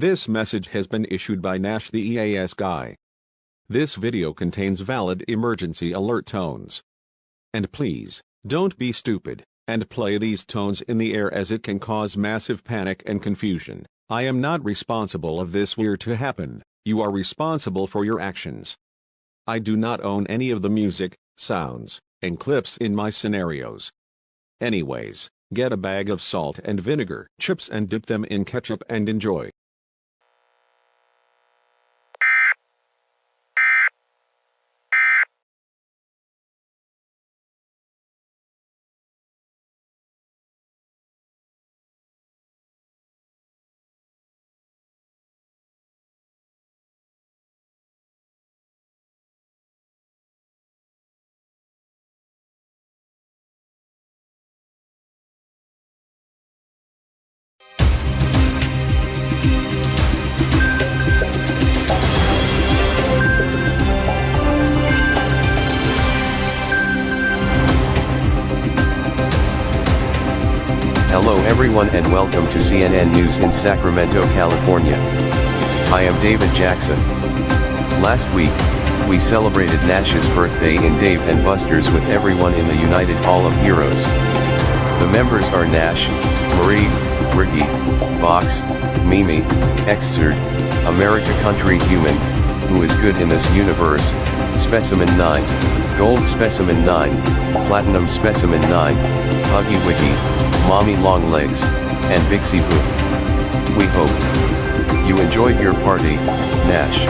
This message has been issued by Nash the EAS guy. This video contains valid emergency alert tones. And please, don't be stupid, and play these tones in the air as it can cause massive panic and confusion. I am not responsible of this weird to happen, you are responsible for your actions. I do not own any of the music, sounds, and clips in my scenarios. Anyways, get a bag of salt and vinegar chips and dip them in ketchup and enjoy. Hello everyone and welcome to CNN News in Sacramento, California. I am David Jackson. Last week, we celebrated Nash's birthday in Dave & Buster's with everyone in the United Hall of Heroes. The members are Nash, Marie, Ricky, Box, Mimi, Xerd, America Country Human, Who is Good in This Universe, Specimen 9, Gold Specimen 9, Platinum Specimen 9, Huggy Wiggy, Mommy Longlegs, and Bixie Boo. We hope you enjoyed your party, Nash.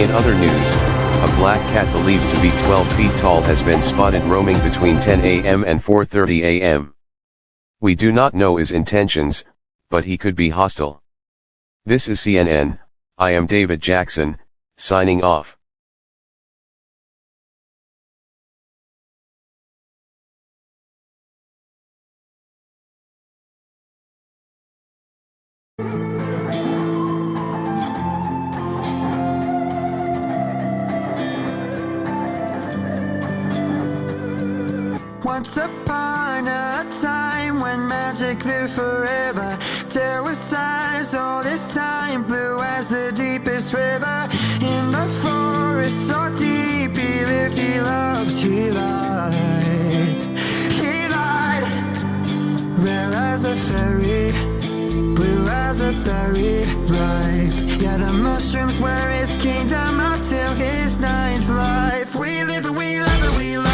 In other news, a black cat believed to be 12 feet tall has been spotted roaming between 10 a.m. and 4:30 a.m. We do not know his intentions, but he could be hostile. This is CNN, I am David Jackson, signing off. Once upon a time when magic lived forever, there was signs all this time, blue as the deepest river. In the forest so deep, he lived, he loved, he lied. He lied, rare as a fairy, blue as a berry, ripe. Yeah, the mushrooms were his kingdom up till his ninth life. We live and we love and we lie.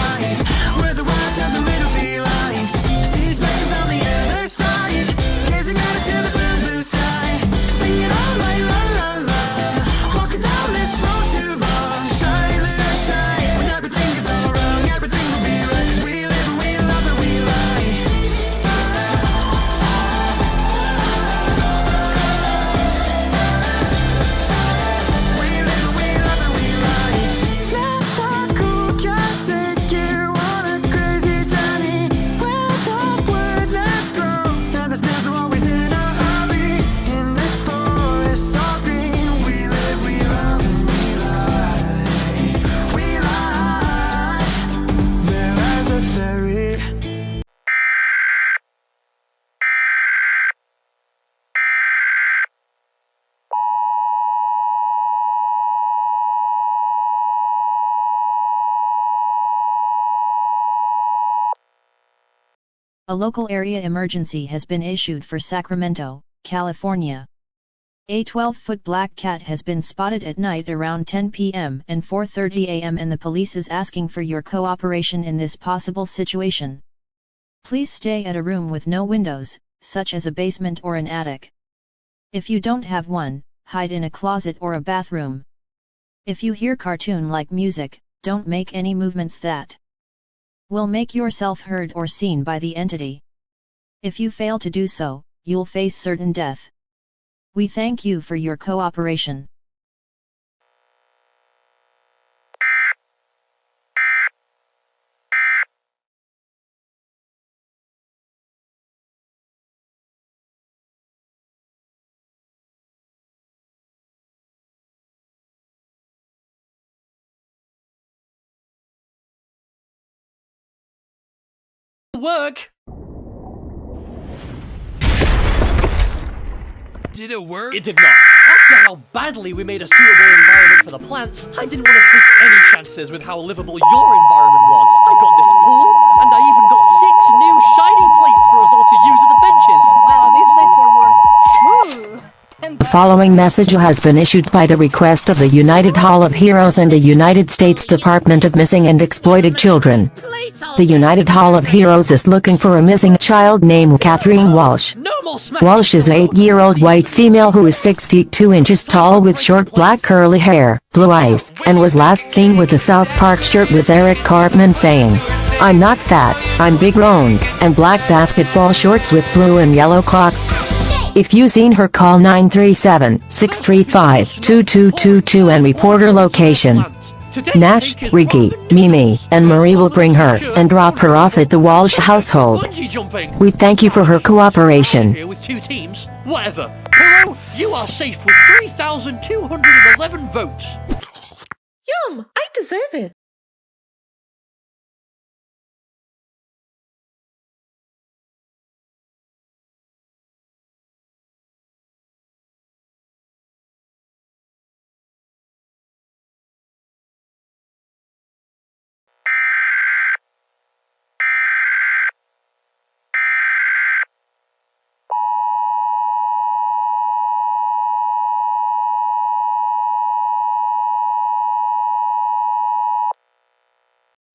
We're the wilds of the little feline. See specters on the other side, gazing out into the blue, blue sky, singing all night, la la la. Walking down this road too long, shine, little shine. When everything is all wrong, everything will be right. 'Cause we live and we love and we lie. We live and we love and we lie. Never cool can take you on a crazy journey where the woodlands grow and the snails are always in a hurry. In this forest so green, we live, we love, and we lie. We lie, rare as a fairy. A local area emergency has been issued for Sacramento, California. A 12-foot black cat has been spotted at night around 10 p.m. and 4:30 a.m. and the police is asking for your cooperation in this possible situation. Please stay at a room with no windows, such as a basement or an attic. If you don't have one, hide in a closet or a bathroom. If you hear cartoon-like music, don't make any movements that will make yourself heard or seen by the entity. If you fail to do so, you'll face certain death. We thank you for your cooperation. Work. Did it work? It did not. After how badly we made a suitable environment for the plants, I didn't want to take any chances with how livable your environment was. I got this pool, and I even got 6 new shiny plates for us all to use at the benches. Wow, these plates are worth... The following message has been issued by the request of the United Hall of Heroes and the United States Department of Missing and Exploited Children. The United Hall of Heroes is looking for a missing child named Catherine Walsh. No more smashing. Walsh is an 8-year-old white female who is 6 feet 2 inches tall with short black curly hair, blue eyes, and was last seen with a South Park shirt with Eric Cartman saying, "I'm not fat, I'm big boned," and black basketball shorts with blue and yellow Crocs. If you've seen her, call 937-635-2222 and report her location. Nash, Ricky, Mimi, and Marie will bring her and drop her off at the Walsh household. We thank you for her cooperation. Here with 2 teams. Whatever. Hero, you are safe with 3,211 votes. Yum! I deserve it.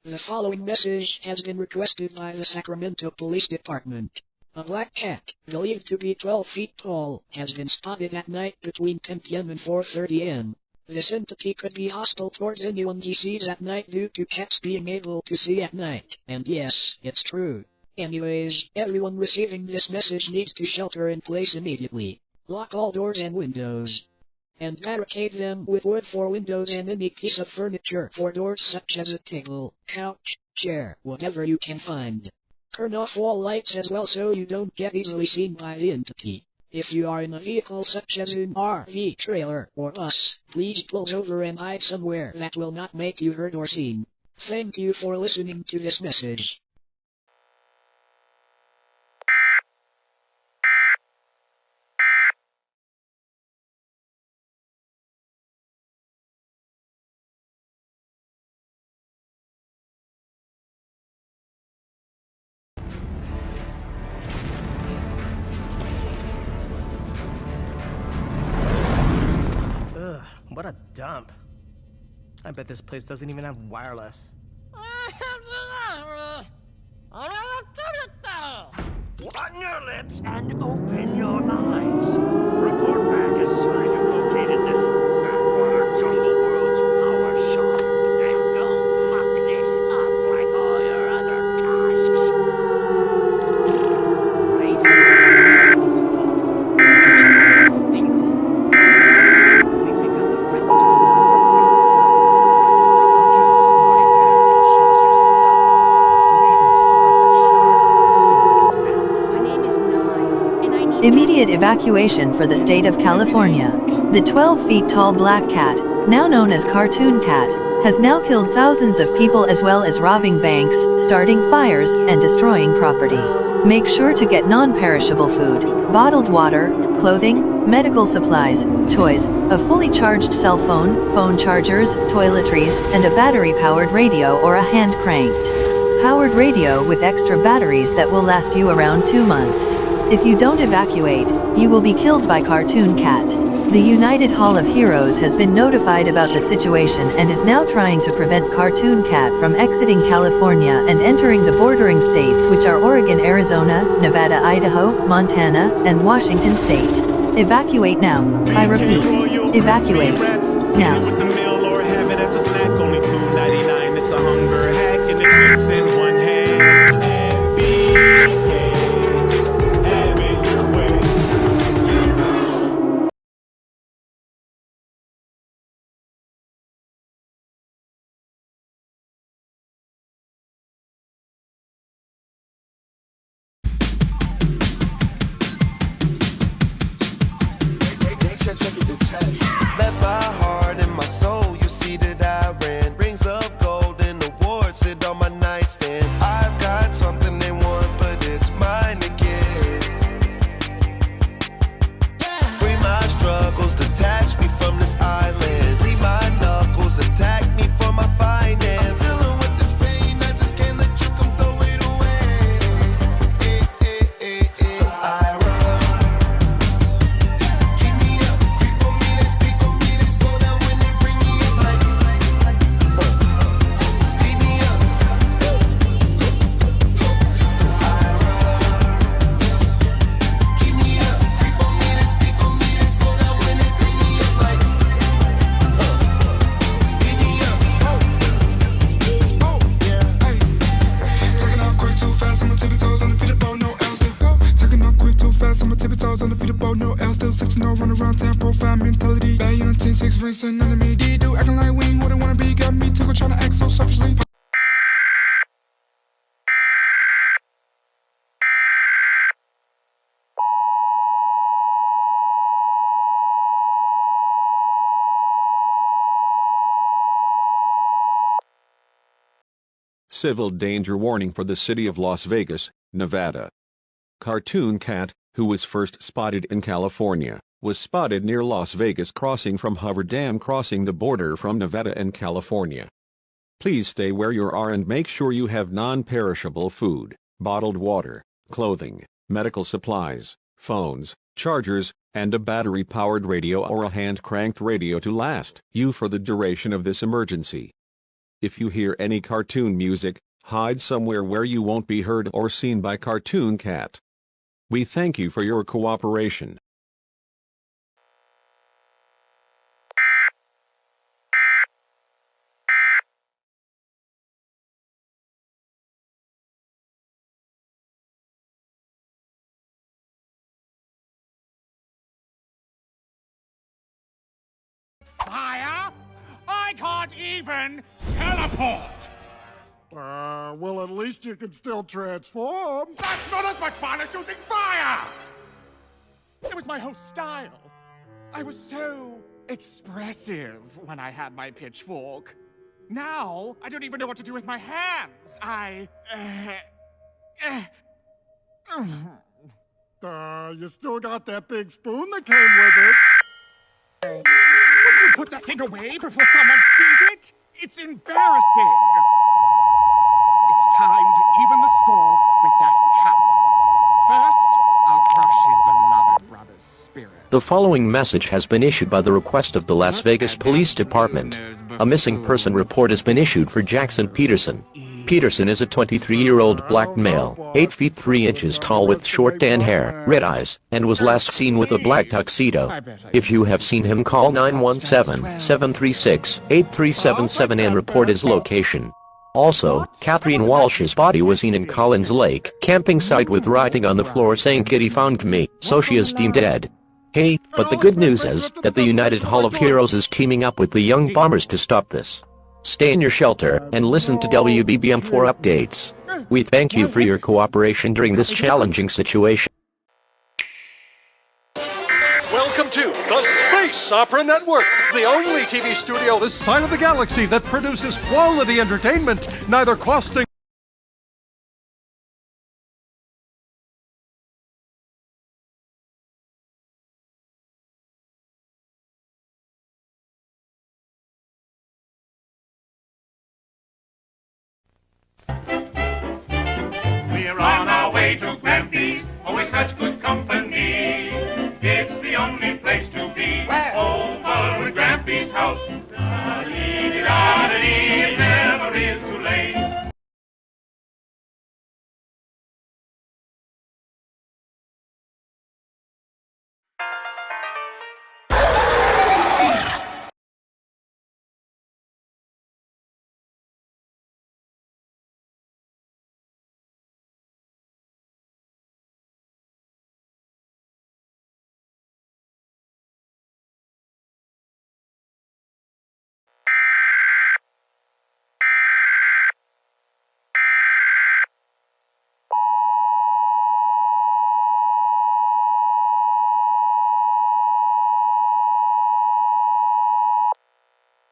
The following message has been requested by the Sacramento Police Department. A black cat, believed to be 12 feet tall, has been spotted at night between 10 p.m. and 4:30 a.m. This entity could be hostile towards anyone he sees at night due to cats being able to see at night. And yes, it's true. Anyways, everyone receiving this message needs to shelter in place immediately. Lock all doors and windows. And barricade them with wood for windows and any piece of furniture for doors such as a table, couch, chair, whatever you can find. Turn off all lights as well so you don't get easily seen by the entity. If you are in a vehicle such as an RV trailer or bus, please pull over and hide somewhere that will not make you heard or seen. Thank you for listening to this message. What a dump. I bet this place doesn't even have wireless. Button your lips and open your eyes. Report back as soon as you've located this backwater jungle world's power shard. And don't muck this up like all your other tasks. Right? Those fossils. Just a stinkhole. At least we've got the rep to do all the work. Okay, smarty pants, show us your stuff. The sooner you can score us that shard, the sooner we can bounce. My name is Nine, and I need... Immediate evacuation for the state of California. The 12 feet tall black cat, now known as Cartoon Cat, has now killed thousands of people as well as robbing banks, starting fires, and destroying property. Make sure to get non-perishable food, bottled water, clothing, medical supplies, toys, a fully charged cell phone, phone chargers, toiletries, and a battery-powered radio or a hand-cranked powered radio with extra batteries that will last you around 2 months. If you don't evacuate, you will be killed by Cartoon Cat. The United Hall of Heroes has been notified about the situation and is now trying to prevent Cartoon Cat from exiting California and entering the bordering states, which are Oregon, Arizona, Nevada, Idaho, Montana, and Washington State. Evacuate now. I repeat, evacuate now. With the meal or have it as a snack, only $2.99. It's a hunger hack and it fits in one hand. MBK, have it your way. Left my heart and my soul, you see that I ran. Rings of gold and awards sit on my nightstand. I've got something they want, but it's mine again. Free on my tippy toes, undefeatable, no L, still 6-0, run around town, profile mentality. Bad on 10-6, racing under me, D-do, acting like we ain't who they wanna be, got me tickle, tryna act so selfishly. Civil danger warning for the city of Las Vegas, Nevada. Cartoon cat, who was first spotted in California, was spotted near Las Vegas crossing from Hoover Dam, crossing the border from Nevada and California. Please stay where you are and make sure you have non-perishable food, bottled water, clothing, medical supplies, phones, chargers, and a battery-powered radio or a hand-cranked radio to last you for the duration of this emergency. If you hear any cartoon music, hide somewhere where you won't be heard or seen by Cartoon Cat. We thank you for your cooperation. Fire? I can't even teleport! Well, at least you can still transform. That's not as much fun as shooting fire! It was my whole style. I was so expressive when I had my pitchfork. Now, I don't even know what to do with my hands. You still got that big spoon that came with it. Would you put that thing away before someone sees it? It's embarrassing. It's time to even the score with that cap. First, I'll crush his beloved brother's spirit. The following message has been issued by the request of the Las Vegas Police Department. A missing person report has been issued for Jackson Peterson. Peterson is a 23-year-old black male, 8 feet 3 inches tall with short tan hair, red eyes, and was last seen with a black tuxedo. If you have seen him, call 917-736-8377 and report his location. Also, Catherine Walsh's body was seen in Collins Lake camping site with writing on the floor saying "Kitty found me," so she is deemed dead. Hey, but the good news is that the United Hall of Heroes is teaming up with the Young Bombers to stop this. Stay in your shelter and listen to WBBM for updates. We thank you for your cooperation during this challenging situation. Welcome to the Space Opera Network, the only TV studio this side of the galaxy that produces quality entertainment, neither costing We're on our way to Grampy's, always such good company. It's the only place to be. Over at Grampy's house. Da-dee-dee-da-dee, it never is too late.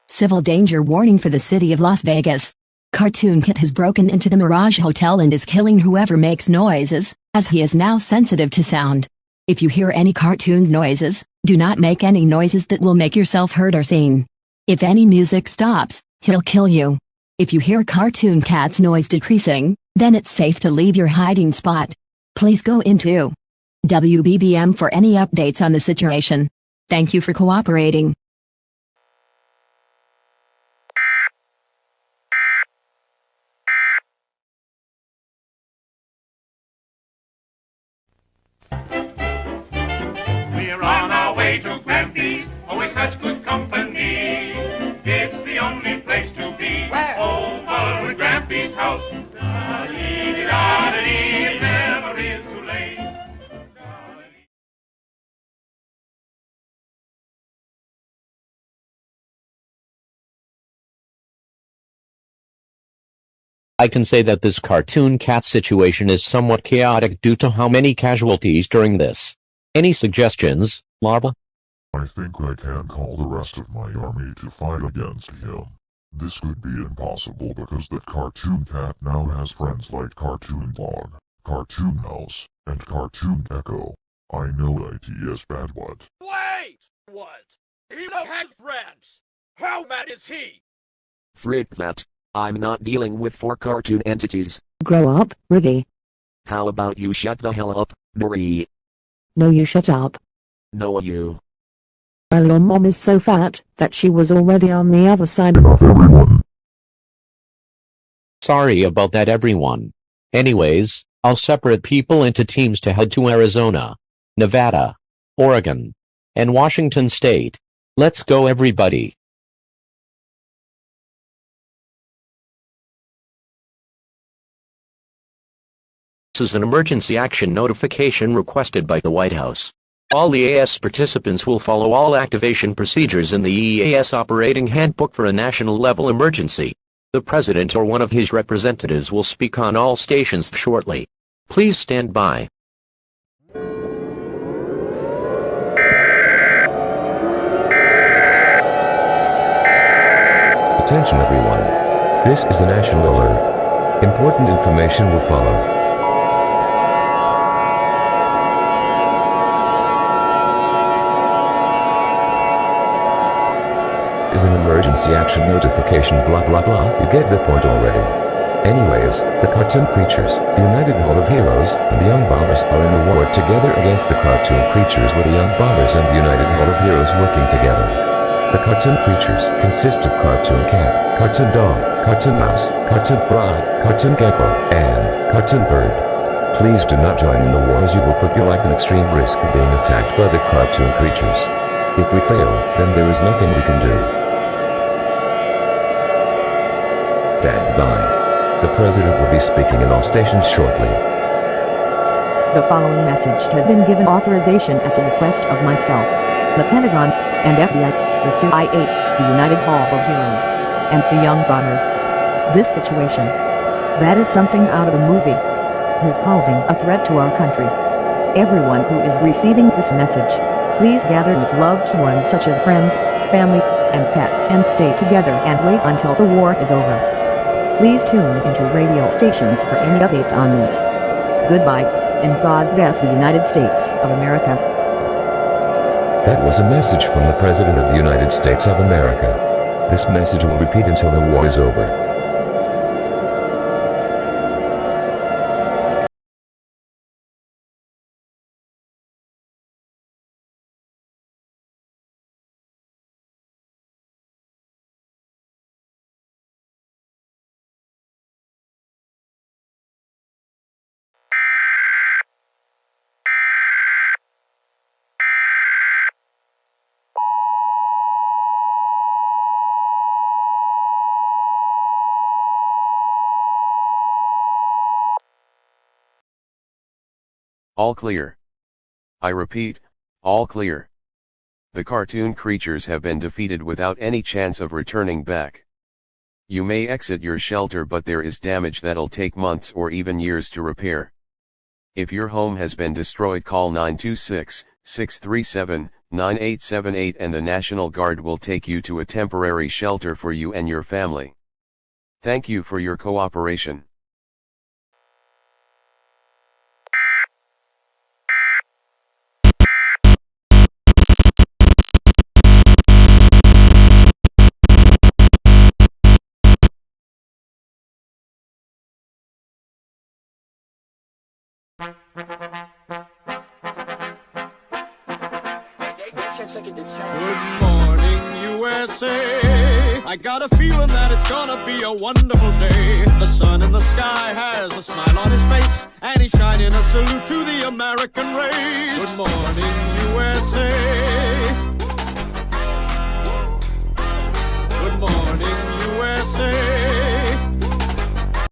Civil danger warning for the city of Las Vegas. Cartoon Kit has broken into the Mirage Hotel and is killing whoever makes noises, as he is now sensitive to sound. If you hear any cartoon noises, do not make any noises that will make yourself heard or seen. If any music stops, he'll kill you. If you hear Cartoon Cat's noise decreasing, then it's safe to leave your hiding spot. Please go into WBBM for any updates on the situation. Thank you for cooperating. We're on our way to Grampy's, always such good company. It's the only place to be. Over at Grampy's house. Da-dee-dee-da-dee, it never is too late. I can say that this cartoon cat situation is somewhat chaotic due to how many casualties during this. Any suggestions, Larva? I think I can call the rest of my army to fight against him. This could be impossible because that cartoon cat now has friends like Cartoon Dog, Cartoon Mouse, and Cartoon Echo. I know IT is bad, what? Wait! What? He now has friends! How mad is he? Frick that. I'm not dealing with 4 cartoon entities. Grow up, Ricky. How about you shut the hell up, Marie? No, you shut up. No, you. Well, your mom is so fat that she was already on the other side. Sorry about that, everyone. Anyways, I'll separate people into teams to head to Arizona, Nevada, Oregon, and Washington State. Let's go, everybody. This is an emergency action notification requested by the White House. All EAS participants will follow all activation procedures in the EAS Operating Handbook for a national-level emergency. The President or one of his representatives will speak on all stations shortly. Please stand by. Attention everyone. This is a national alert. Important information will follow. Is an emergency action notification blah blah blah. You get the point already. Anyways, the cartoon creatures, the United Hall of Heroes, and the Young Bombers are in a war together against the cartoon creatures, with the Young Bombers and the United Hall of Heroes working together. The cartoon creatures consist of Cartoon Cat, Cartoon Dog, Cartoon Mouse, Cartoon Frog, Cartoon Gecko, and Cartoon Bird. Please do not join in the war, as you will put your life in extreme risk of being attacked by the cartoon creatures. If we fail, then there is nothing we can do. Stand by. The President will be speaking in all stations shortly. The following message has been given authorization at the request of myself, the Pentagon, and FBI, the CIA, the United Hall of Heroes, and the Young Bombers. This situation, that is something out of a movie, is posing a threat to our country. Everyone who is receiving this message, please gather with loved ones such as friends, family, and pets and stay together and wait until the war is over. Please tune into radio stations for any updates on this. Goodbye, and God bless the United States of America. That was a message from the President of the United States of America. This message will repeat until the war is over. All clear. I repeat, all clear. The cartoon creatures have been defeated without any chance of returning back. You may exit your shelter, but there is damage that'll take months or even years to repair. If your home has been destroyed, call 926-637-9878 and the National Guard will take you to a temporary shelter for you and your family. Thank you for your cooperation. Good morning, USA. I got a feeling that it's gonna be a wonderful day. The sun in the sky has a smile on his face, and he's shining a salute to the American race. Good morning,